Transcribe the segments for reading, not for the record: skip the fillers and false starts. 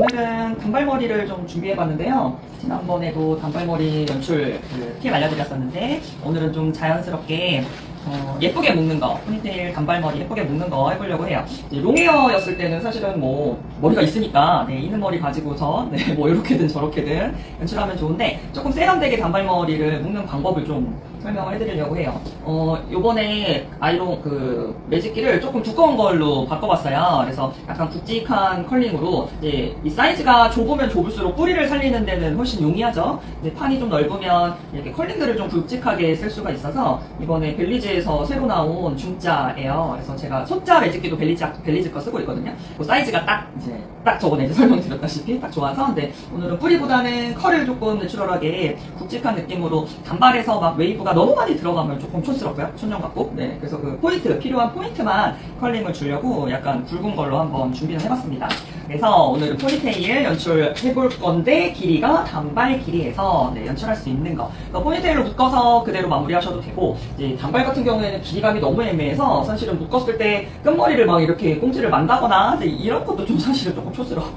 오늘은 단발머리를 좀 준비해봤는데요. 지난번에도 단발머리 연출 팁 알려드렸었는데 오늘은 좀 자연스럽게 예쁘게 묶는 거, 포니테일 단발머리 예쁘게 묶는 거 해보려고 해요. 롱헤어였을 때는 사실은 뭐 머리가 있으니까 있는 머리 가지고서 뭐 이렇게든 저렇게든 연출하면 좋은데 조금 세련되게 단발머리를 묶는 방법을 좀 설명을 해드리려고 해요. 요번에 아이롱 매직기를 조금 두꺼운 걸로 바꿔봤어요. 그래서 약간 굵직한 컬링으로 이제 이 사이즈가 좁으면 좁을수록 뿌리를 살리는 데는 훨씬 용이하죠. 근데 판이 좀 넓으면 이렇게 컬링들을 좀 굵직하게 쓸 수가 있어서 이번에 벨리즈에서 새로 나온 중자예요. 그래서 제가 소자 매직기도 벨리즈 거 쓰고 있거든요. 그 사이즈가 딱 저번에 이제 설명드렸다시피 딱 좋아서. 근데 오늘은 뿌리보다는 컬을 조금 내추럴하게 굵직한 느낌으로 단발에서 막 웨이브가 너무 많이 들어가면 조금 촌스럽고요. 촌년 같고. 네, 그래서 그 포인트, 필요한 포인트만 컬링을 주려고 약간 굵은 걸로 한번 준비를 해봤습니다. 그래서 오늘은 포니테일 연출해볼 건데 길이가 단발 길이에서 연출할 수 있는 거. 포니테일로 묶어서 그대로 마무리하셔도 되고, 이제 단발 같은 경우에는 길이감이 너무 애매해서 사실은 묶었을 때 끝머리를 막 이렇게 꽁지를 만다거나 이런 것도 좀 사실은 조금 촌스러워.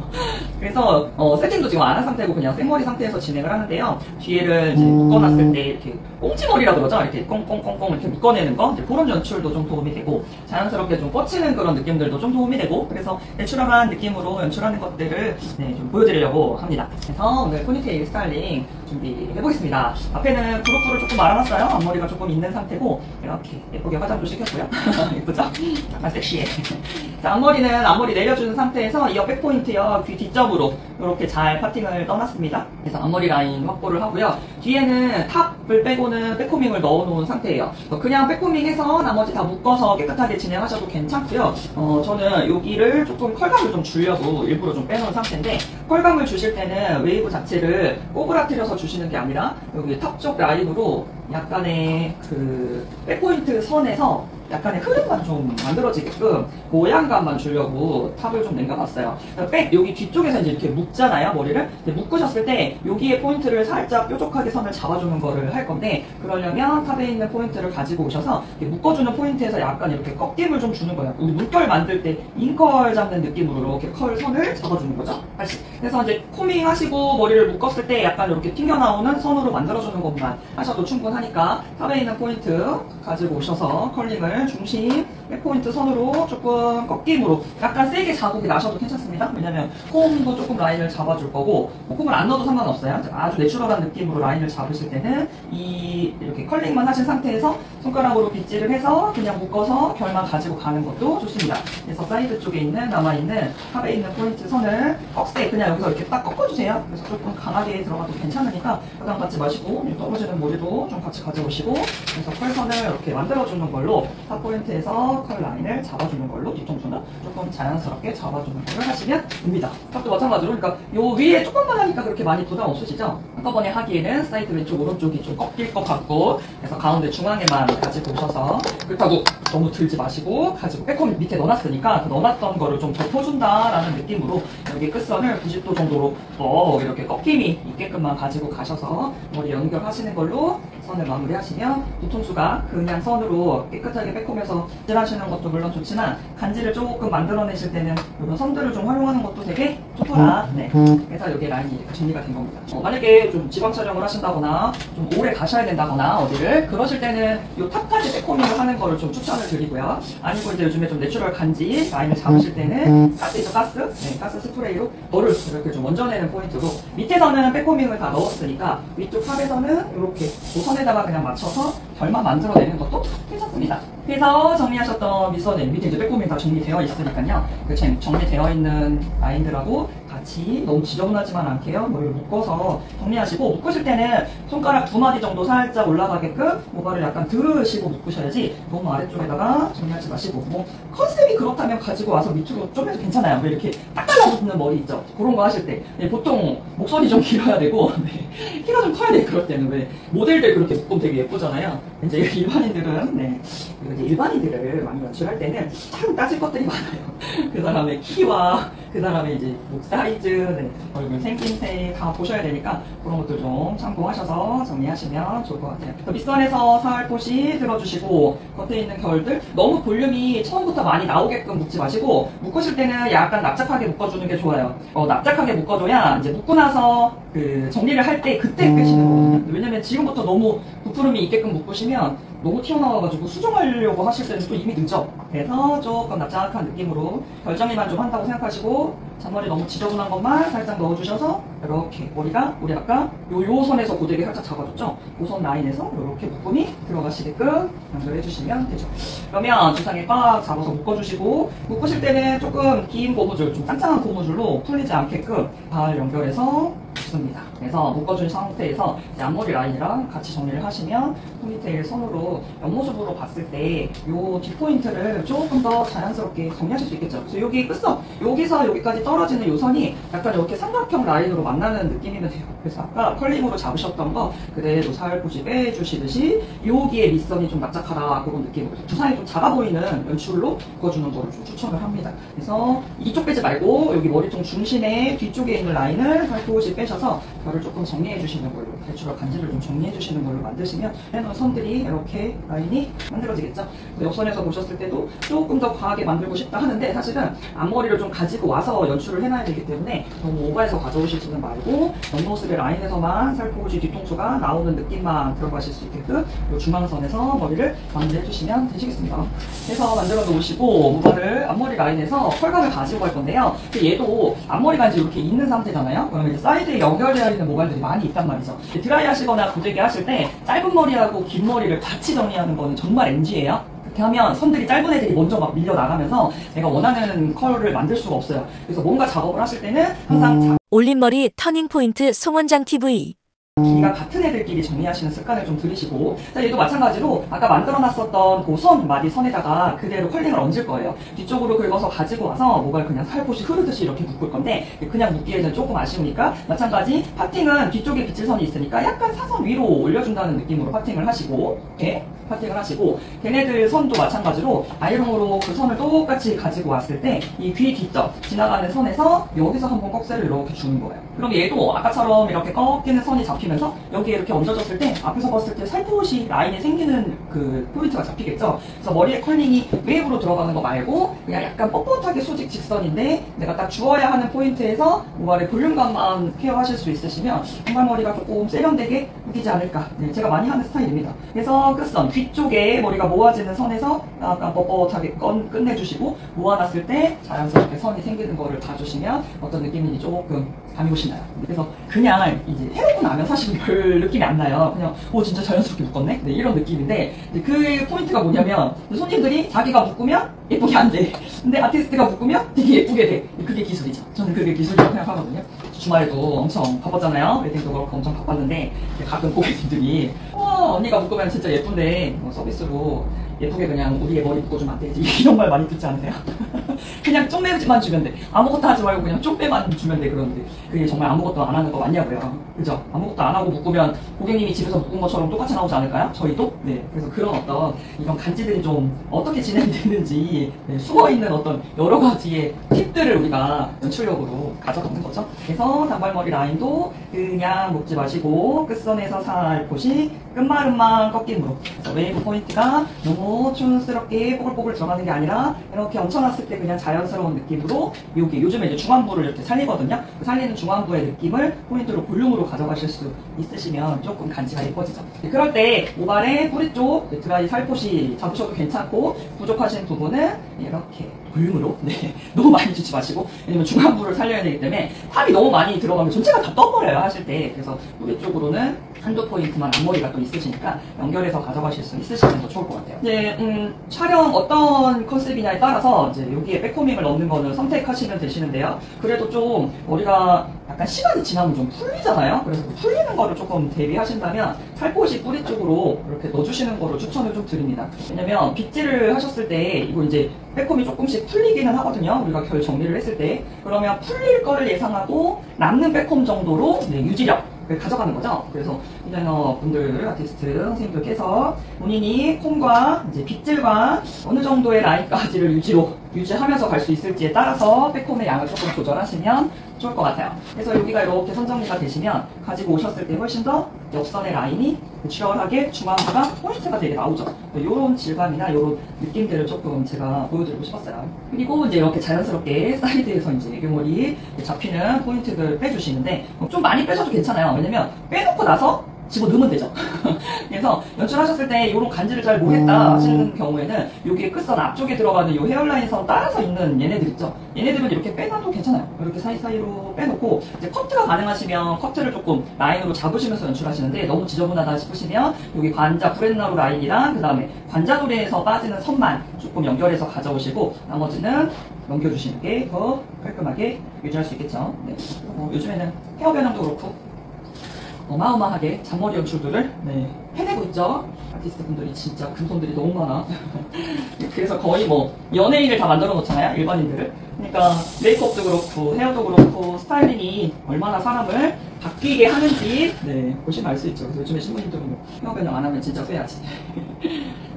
그래서 세팅도 지금 안 한 상태고 그냥 생머리 상태에서 진행을 하는데요. 뒤에를 이제 묶어놨을 때 이렇게 꽁지머리라 그러죠. 이렇게 꽁꽁꽁꽁 이렇게 묶어내는 거, 그런 연출도 좀 도움이 되고 자연스럽게 좀 뻗치는 그런 느낌들도 좀 도움이 되고, 그래서 내추럴한 느낌으로 연출하는 것들을 좀 보여드리려고 합니다. 그래서 오늘 포니테일 스타일링 준비해보겠습니다. 앞에는 브로프를 조금 말아놨어요. 앞머리가 조금 있는 상태고 이렇게 예쁘게 화장도 시켰고요. 예쁘죠? 약간 섹시해. 자, 앞머리 내려주는 상태에서 이 옆 백포인트요, 귀 뒷점으로 이렇게 잘 파팅을 떠났습니다. 그래서 앞머리 라인 확보를 하고요. 뒤에는 탑을 빼고는 백코밍을 넣어놓은 상태예요. 그냥 백코밍해서 나머지 다 묶어서 깨끗하게 진행하셔도 괜찮고요. 저는 여기를 조금 컬감을 좀 주려고 일부러 좀 빼놓은 상태인데, 컬감을 주실 때는 웨이브 자체를 꼬부라뜨려서 주시는 게 아니라 여기 탑 쪽 라인으로 약간의 백포인트 선에서 약간의 흐름만 좀 만들어지게끔 모양감만 주려고 탑을 좀 남겨봤어요. 여기 뒤쪽에서 이제 이렇게 묶잖아요, 머리를. 묶으셨을 때 여기에 포인트를 살짝 뾰족하게 선을 잡아주는 거를 할 건데, 그러려면 탑에 있는 포인트를 가지고 오셔서 묶어주는 포인트에서 약간 이렇게 꺾임을 좀 주는 거예요. 우리 물결 만들 때 인컬 잡는 느낌으로 이렇게 컬 선을 잡아주는 거죠. 다시. 그래서 이제 코밍 하시고 머리를 묶었을 때 약간 이렇게 튕겨나오는 선으로 만들어주는 것만 하셔도 충분하니까 탑에 있는 포인트 가지고 오셔서 컬링을 중심 백포인트 선으로 조금 꺾임으로 약간 세게 자국이 나셔도 괜찮습니다. 왜냐면 콤도 조금 라인을 잡아줄 거고, 콤을 안 넣어도 상관없어요. 아주 내추럴한 느낌으로 라인을 잡으실 때는 이렇게 컬링만 하신 상태에서 손가락으로 빗질을 해서 그냥 묶어서 결만 가지고 가는 것도 좋습니다. 그래서 사이드 쪽에 남아있는 탑에 있는 포인트 선을 꺽쇠 그냥 여기서 이렇게 딱 꺾어주세요. 그래서 조금 강하게 들어가도 괜찮으니까 부담 갖지 마시고 떨어지는 머리도 좀 같이 가져오시고, 그래서 컬선을 이렇게 만들어주는 걸로 탑 포인트에서 컬 라인을 잡아주는 걸로 뒤통수는 조금 자연스럽게 잡아주는 걸 하시면 됩니다. 탑도 마찬가지로, 그러니까 요 위에 조금만 하니까 그렇게 많이 부담 없으시죠? 한꺼번에 하기에는 사이드 왼쪽 오른쪽이 좀 꺾일 것 같고, 그래서 가운데 중앙에만 가지고 오셔서, 그렇다고 너무 들지 마시고 가지고 백홈 밑에 넣어놨으니까 넣어놨던 거를 좀 덮어준다라는 느낌으로 여기 끝선을 90도 정도로 이렇게 꺾임이 있게끔만 가지고 가셔서 머리 연결하시는 걸로 선을 마무리하시면, 뒤통수가 그냥 선으로 깨끗하게 백홈에서 빗질하시는 것도 물론 좋지만 간지를 조금 만들어내실 때는 이런 선들을 좀 활용하는 것도 되게 좋더라. 네. 그래서 여기 라인이 이렇게 정리가 된 겁니다. 만약에 좀 지방 촬영을 하신다거나 좀 오래 가셔야 된다거나 어디를 그러실 때는 이 탑까지 백홈을 하는 거를 좀 추천을 드리고요. 아니고 이제 요즘에 좀 내추럴 간지 라인을 잡으실 때는 가스죠, 가스. 네, 가스 스프레이로 머리를 이렇게 좀 얹어내는 포인트로, 밑에서는 백홈을 다 넣었으니까 위쪽 탑에서는 이렇게 선에다가 그냥 맞춰서 결만 만들어내는 것도 괜찮습니다. 그래서 정리하셨던 미선은 밑에 이제 백홈이 다 정리되어 있으니까요. 정리되어 있는 라인들하고 같이 너무 지저분하지만 않게요. 머리를 묶어서 정리하시고, 묶으실 때는 손가락 2마디 정도 살짝 올라가게끔 모발을 약간 들으시고 묶으셔야지 너무 아래쪽에다가 정리하지 마시고, 뭐 컨셉이 그렇다면 가지고 와서 밑으로 좀 해도 괜찮아요. 왜 이렇게 딱 달라붙는 머리 있죠? 그런 거 하실 때 보통 목선이 좀 길어야 되고 키가 좀 커야 돼. 그럴 때는 왜 모델들 그렇게 묶으면 되게 예쁘잖아요. 이제 일반인들은 이제 일반인들을 많이 연출할 때는 참 따질 것들이 많아요. 그 사람의 키와 그 사람의 이제 목 사이즈, 사이즈, 네, 얼굴 생김새 다 보셔야 되니까 그런 것들 좀 참고하셔서 정리하시면 좋을 것 같아요. 밑선에서 살포시 들어주시고 겉에 있는 결들 너무 볼륨이 처음부터 많이 나오게끔 묶지 마시고 묶으실 때는 약간 납작하게 묶어주는 게 좋아요. 납작하게 묶어줘야 이제 묶고 나서 그 정리를 할 때 그때 끄시는 거거든요. 왜냐면 지금부터 너무 부푸름이 있게끔 묶으시면 너무 튀어나와가지고 수정하려고 하실 때는 또 이미 늦어. 그래서 조금 납작한 느낌으로 결정리만 좀 한다고 생각하시고 잔머리 너무 지저분한 것만 살짝 넣어주셔서 이렇게 머리가 우리 아까 요 선에서 고데기 살짝 잡아줬죠? 그 선 라인에서 이렇게 묶음이 들어가시게끔 연결해주시면 되죠. 그러면 주상에 꽉 잡아서 묶어주시고 묶으실 때는 조금 긴 고무줄, 좀 짱짱한 고무줄로 풀리지 않게끔 잘 연결해서 줍니다. 그래서 묶어준 상태에서 앞머리 라인이랑 같이 정리를 하시면 포니테일 선으로 옆모습으로 봤을 때 이 뒷포인트를 조금 더 자연스럽게 정리하실 수 있겠죠. 그래서 여기 끝선, 여기서 여기까지 떨어지는 이 선이 약간 이렇게 삼각형 라인으로 만나는 느낌이면 돼요. 그래서 아까 컬링으로 잡으셨던 거 그대로 살포시 빼주시듯이 여기에 밑선이 좀 납작하다 그런 느낌으로 두상이 좀 작아 보이는 연출로 묶어주는 거를 좀 추천을 합니다. 그래서 이쪽 빼지 말고 여기 머리통 중심에 뒤쪽에 있는 라인을 살포시 빼셔서 결을 조금 정리해 주시는 걸로, 대추럴 간지를 좀 정리해 주시는 걸로 만드시면 해놓은 선들이 이렇게 라인이 만들어지겠죠. 옆선에서 보셨을 때도 조금 더 과하게 만들고 싶다 하는데 사실은 앞머리를 좀 가지고 와서 연출을 해놔야 되기 때문에 너무 오버해서 가져오시지는 말고 옆모습의 라인에서만 살포시 뒤통수가 나오는 느낌만 들어가실 수 있게끔 이 중앙선에서 머리를 마무리해 주시면 되시겠습니다. 그래서 만들어 놓으시고 모발을 앞머리 라인에서 컬감을 가지고 갈 건데요. 얘도 앞머리가 이제 이렇게 있는 상태잖아요. 그러면 이제 사이드에 연결되어 있는 모발들이 많이 있단 말이죠. 드라이 하시거나 고데기 하실 때 짧은 머리하고 긴 머리를 같이 정리하는 거는 정말 NG예요. 그렇게 하면 선들이 짧은 애들이 먼저 막 밀려 나가면서 내가 원하는 컬을 만들 수가 없어요. 그래서 뭔가 작업을 하실 때는 항상 올림머리 터닝포인트 송원장 TV. 길이가 같은 애들끼리 정리하시는 습관을 좀 들이시고, 얘도 마찬가지로 아까 만들어놨었던 그 선, 마디 선에다가 그대로 컬링을 얹을 거예요. 뒤쪽으로 긁어서 가지고 와서 모발 그냥 살포시 흐르듯이 이렇게 묶을 건데 그냥 묶기에는 조금 아쉬우니까 마찬가지 파팅은 뒤쪽에 빗질선이 있으니까 약간 사선 위로 올려준다는 느낌으로 파팅을 하시고, 이렇게 파팅을 하시고, 걔네들 선도 마찬가지로 아이롱으로 그 선을 똑같이 가지고 왔을 때 이 귀 뒤쪽 지나가는 선에서 여기서 한번 꺽쇠를 이렇게 주는 거예요. 그럼 얘도 아까처럼 이렇게 꺾이는 선이 잡히면서 여기에 이렇게 얹어졌을 때 앞에서 봤을 때 살포시 라인이 생기는 그 포인트가 잡히겠죠. 그래서 머리에 컬링이 웨이브로 들어가는 거 말고 그냥 약간 뻣뻣하게 수직 직선인데 내가 딱 주어야 하는 포인트에서 모발의 볼륨감만 케어하실 수 있으시면 정말 머리가 조금 세련되게 묶이지 않을까. 네, 제가 많이 하는 스타일입니다. 그래서 끝선 뒤쪽에 머리가 모아지는 선에서 약간 뻣뻣하게 끝내주시고 모아놨을 때 자연스럽게 선이 생기는 거를 봐주시면 어떤 느낌인지 조금 감이 오시나요? 그래서 그냥 이제 해놓고 나면 사실 별 느낌이 안 나요. 그냥 진짜 자연스럽게 묶었네? 네, 이런 느낌인데 그 포인트가 뭐냐면 손님들이 자기가 묶으면 예쁘게 안 돼. 근데 아티스트가 묶으면 되게 예쁘게 돼. 그게 기술이죠. 저는 그게 기술이라고 생각하거든요. 주말에도 엄청 바빴잖아요. 웨딩도 그렇고 엄청 바빴는데 가끔 고객님들이 언니가 묶으면 진짜 예쁜데 서비스로 예쁘게 그냥 우리의 머리 묶어주면 안 되지 이런 말 많이 듣지 않으세요? 그냥 쪽매만 주면 돼. 아무것도 하지 말고 그냥 쪽매만 주면 돼. 그런데 그게 정말 아무것도 안 하는 거 맞냐고요. 그죠? 아무것도 안 하고 묶으면 고객님이 집에서 묶은 것처럼 똑같이 나오지 않을까요? 저희도? 네. 그래서 그런 어떤 이런 간지들이 좀 어떻게 진행되는지 네, 숨어있는 어떤 여러 가지의 팁들을 우리가 연출력으로 가져가는 거죠. 그래서 단발머리 라인도 그냥 묶지 마시고 끝선에서 살포시 끝마름만 꺾임으로 웨이브 포인트가 너무 촌스럽게 뽀글뽀글 들어가는 게 아니라 이렇게 얹혀놨을 때 그냥 자연스러운 느낌으로 여기 요즘에 이제 중안부를 이렇게 살리거든요. 그 살리는 중안부의 느낌을 포인트로 볼륨으로 가져가실 수 있으시면 조금 간지가 예뻐지죠. 그럴 때 모발의 뿌리 쪽 드라이 살포시 잡으셔도 괜찮고 부족하신 부분은 이렇게 볼륨으로 너무 많이 주지 마시고, 왜냐면 중안부를 살려야 되기 때문에 탑이 너무 많이 들어가면 전체가 다 떠버려요 하실 때. 그래서 뿌리 쪽으로는 한두 포인트만 앞머리가 또 있으시니까 연결해서 가져가실 수 있으시면 더 좋을 것 같아요. 이제 촬영 어떤 컨셉이냐에 따라서 이제 여기에 백코밍을 넣는 거는 선택하시면 되시는데요. 그래도 좀 머리가 약간 시간이 지나면 좀 풀리잖아요. 그래서 그 풀리는 거를 조금 대비하신다면 살포시 뿌리 쪽으로 이렇게 넣어주시는 거를 추천을 좀 드립니다. 왜냐면 빗질을 하셨을 때 이거 이제 백콤이 조금씩 풀리기는 하거든요. 우리가 결 정리를 했을 때. 그러면 풀릴 거를 예상하고 남는 백콤 정도로 유지력 가져가는 거죠. 그래서 디자이너 분들, 아티스트 선생님들께서 본인이 콤과 이제 빗질과 어느 정도의 라인까지를 유지로 유지하면서 갈 수 있을지에 따라서 백홈의 양을 조금 조절하시면 좋을 것 같아요. 그래서 여기가 이렇게 선정리가 되시면 가지고 오셨을 때 훨씬 더 옆선의 라인이 내추럴하게 중앙부가 포인트가 되게 나오죠. 이런 질감이나 이런 느낌들을 조금 제가 보여드리고 싶었어요. 그리고 이제 이렇게 자연스럽게 사이드에서 이제 애교머리 잡히는 포인트를 빼주시는데 좀 많이 빼셔도 괜찮아요. 왜냐면 빼놓고 나서 집어넣으면 되죠. 그래서 연출하셨을 때 이런 간지를 잘 모르겠다 하시는 경우에는 여기 끝선 앞쪽에 들어가는 이 헤어라인 선 따라서 있는 얘네들 있죠. 얘네들은 이렇게 빼놔도 괜찮아요. 이렇게 사이사이로 빼놓고 이제 커트가 가능하시면 커트를 조금 라인으로 잡으시면서 연출하시는데 너무 지저분하다 싶으시면 여기 관자 브렛나루 라인이랑 그 다음에 관자놀이에서 빠지는 선만 조금 연결해서 가져오시고 나머지는 넘겨주시는 게 더 깔끔하게 유지할 수 있겠죠. 네. 요즘에는 헤어 변형도 그렇고 어마어마하게 잔머리 연출들을 해내고 있죠. 아티스트 분들이 진짜 금손들이 너무 많아. 그래서 거의 뭐 연예인을 다 만들어 놓잖아요, 일반인들을. 그러니까 메이크업도 그렇고 헤어도 그렇고 스타일링이 얼마나 사람을 바뀌게 하는지 보시면 알 수 있죠. 그래서 요즘에 신부님들은 뭐 헤어 변형 안 하면 진짜 후회하지.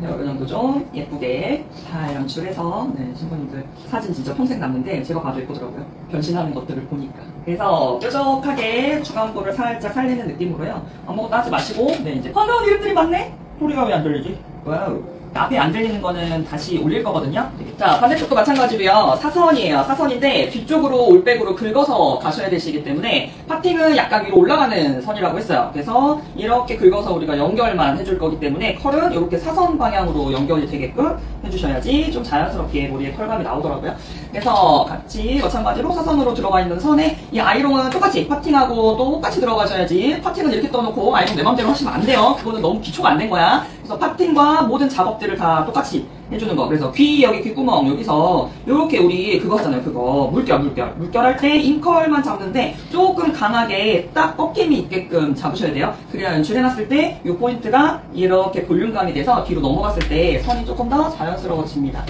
헤어 변형도 좀 예쁘게 잘 연출해서 신부님들 사진 진짜 평생 남는데 제가 봐도 예쁘더라고요. 변신하는 것들을 보니까. 그래서 뾰족하게 중앙부를 살짝 살리는 느낌으로요. 아무것도 하지 마시고 이제 반가운 이름들이 많네? 소리가 왜 안 들리지? 와우. 앞에 안 들리는 거는 다시 올릴 거거든요. 자, 반대쪽도 마찬가지로요. 사선이에요. 사선인데 뒤쪽으로 올백으로 긁어서 가셔야 되시기 때문에 파팅은 약간 위로 올라가는 선이라고 했어요. 그래서 이렇게 긁어서 우리가 연결만 해줄 거기 때문에 컬은 이렇게 사선 방향으로 연결이 되게끔 해주셔야지 좀 자연스럽게 머리에 컬감이 나오더라고요. 그래서 같이 마찬가지로 사선으로 들어가 있는 선에 이 아이롱은 똑같이 파팅하고 똑같이 들어가셔야지. 파팅은 이렇게 떠놓고 아이롱 내 맘대로 하시면 안 돼요. 그거는 너무 기초가 안 된 거야. 그래서 파팅과 모든 작업들을 다 똑같이 해주는 거. 그래서 귀 여기 귓구멍 여기서 이렇게 우리 그거 하잖아요. 그거 물결 할 때 인컬만 잡는데 조금 강하게 딱 꺾임이 있게끔 잡으셔야 돼요. 그래야 연출해놨을 때 이 포인트가 이렇게 볼륨감이 돼서 뒤로 넘어갔을 때 선이 조금 더 자연스러워집니다.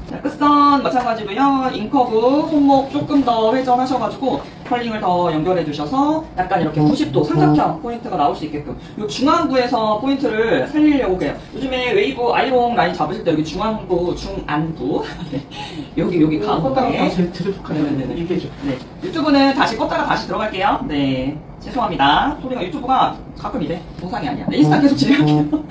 자, 끝선 마찬가지로요. 인커브 손목 조금 더 회전하셔가지고 컬링을 더 연결해 주셔서 약간 이렇게 90도 삼각형 포인트가 나올 수 있게끔 이 중앙부에서 포인트를 살리려고 해요. 요즘에 웨이브 아이롱 라인 잡으실 때 여기 중앙부, 중안부 여기 가운데 다시 들어볼까요? 이게 좀. 유튜브는 다시 껐다가 다시 들어갈게요. 죄송합니다. 소리가 유튜브가 가끔 이래. 동상이 아니야. 인스타 계속 진행할게요.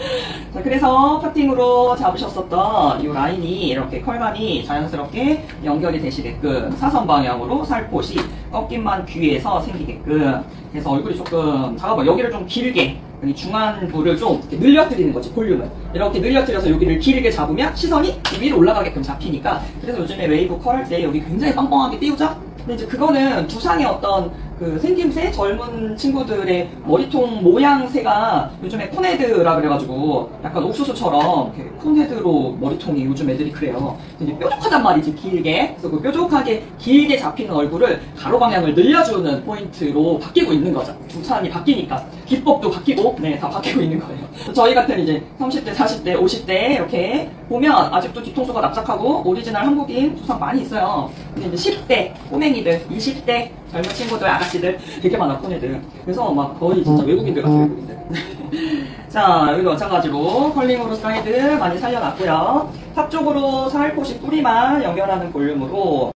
자, 그래서 파팅으로 잡으셨었던 이 라인이 이렇게 컬감이 자연스럽게 연결이 되시게끔 사선 방향으로 살포시 꺾임만 귀에서 생기게끔 해서 얼굴이 조금 작아봐. 여기를 좀 길게 여기 중안부를 좀 이렇게 늘려드리는 거지. 볼륨을 이렇게 늘려드려서 여기를 길게 잡으면 시선이 위로 올라가게끔 잡히니까. 그래서 요즘에 웨이브 컬 할 때 여기 굉장히 빵빵하게 띄우죠. 근데 이제 그거는 두상의 어떤 그 생김새, 젊은 친구들의 머리통 모양새가 요즘에 콘헤드라 그래가지고 약간 옥수수처럼 이렇게 콘헤드로 머리통이 요즘 애들이 그래요. 이제 뾰족하단 말이지, 길게. 그래서 그 뾰족하게 길게 잡히는 얼굴을 가로 방향을 늘려주는 포인트로 바뀌고 있는 거죠. 두상이 바뀌니까 기법도 바뀌고, 다 바뀌고 있는 거예요. 저희 같은 이제 30대, 40대, 50대 이렇게 보면 아직도 뒤통수가 납작하고 오리지널 한국인 두상 많이 있어요. 근데 이제 10대 꼬맹이들, 20대 젊은 친구들, 아가씨들 되게 많아, 콘애들. 그래서 막 거의 진짜 외국인들 같아, 외국인들. 자, 여기도 마찬가지로 컬링으로 사이드 많이 살려놨고요. 탑 쪽으로 살포시 뿌리만 연결하는 볼륨으로